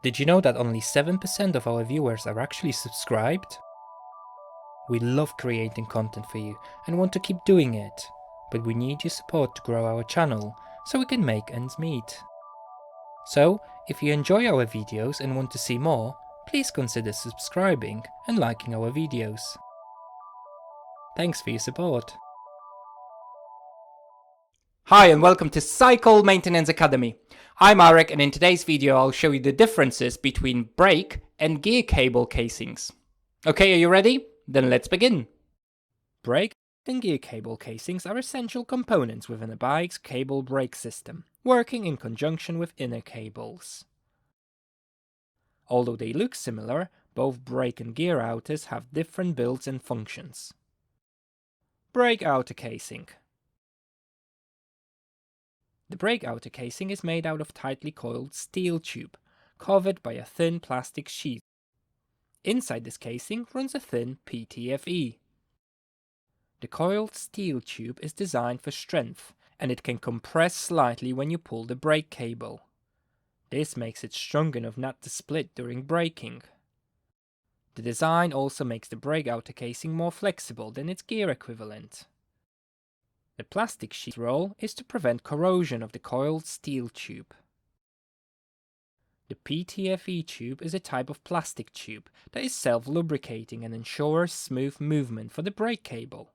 Did you know that only 7% of our viewers are actually subscribed? We love creating content for you and want to keep doing it, but we need your support to grow our channel so we can make ends meet. So, if you enjoy our videos and want to see more, please consider subscribing and liking our videos. Thanks for your support. Hi and welcome to Cycle Maintenance Academy. I'm Arek, and in today's video I'll show you the differences between brake and gear cable casings. Okay, are you ready? Then let's begin. Brake and gear cable casings are essential components within a bike's cable brake system, working in conjunction with inner cables. Although they look similar, both brake and gear outers have different builds and functions. Brake outer casing. The brake outer casing is made out of tightly coiled steel tube, covered by a thin plastic sheath. Inside this casing runs a thin PTFE. The coiled steel tube is designed for strength, and it can compress slightly when you pull the brake cable. This makes it strong enough not to split during braking. The design also makes the brake outer casing more flexible than its gear equivalent. The plastic sheath's role is to prevent corrosion of the coiled steel tube. The PTFE tube is a type of plastic tube that is self-lubricating and ensures smooth movement for the brake cable.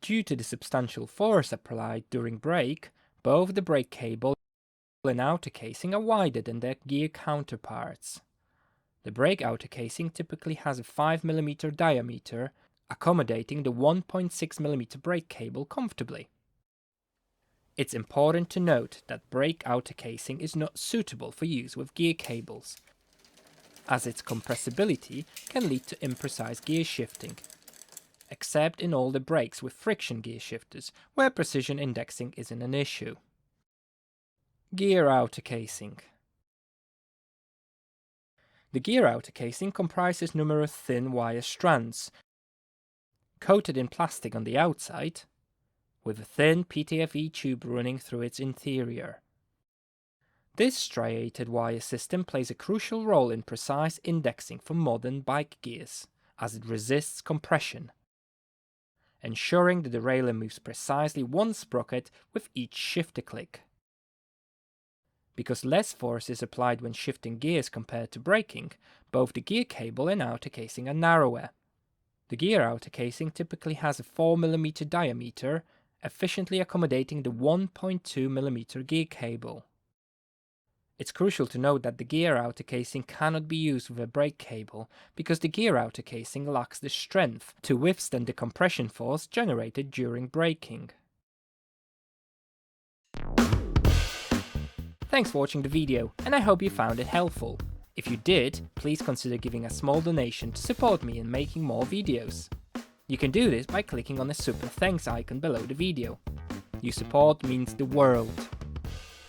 Due to the substantial force applied during brake, both the brake cable and outer casing are wider than their gear counterparts. The brake outer casing typically has a 5 mm diameter, accommodating the 1.6 mm brake cable comfortably. It's important to note that brake outer casing is not suitable for use with gear cables, as its compressibility can lead to imprecise gear shifting, except in older brakes with friction gear shifters, where precision indexing isn't an issue. Gear outer casing. The gear outer casing comprises numerous thin wire strands, coated in plastic on the outside, with a thin PTFE tube running through its interior. This striated wire system plays a crucial role in precise indexing for modern bike gears, as it resists compression, ensuring the derailleur moves precisely one sprocket with each shifter click. Because less force is applied when shifting gears compared to braking, both the gear cable and outer casing are narrower. The gear outer casing typically has a 4 mm diameter, efficiently accommodating the 1.2 mm gear cable. It's crucial to note that the gear outer casing cannot be used with a brake cable because the gear outer casing lacks the strength to withstand the compression force generated during braking. Thanks for watching the video, and I hope you found it helpful. If you did, please consider giving a small donation to support me in making more videos. You can do this by clicking on the super thanks icon below the video. Your support means the world.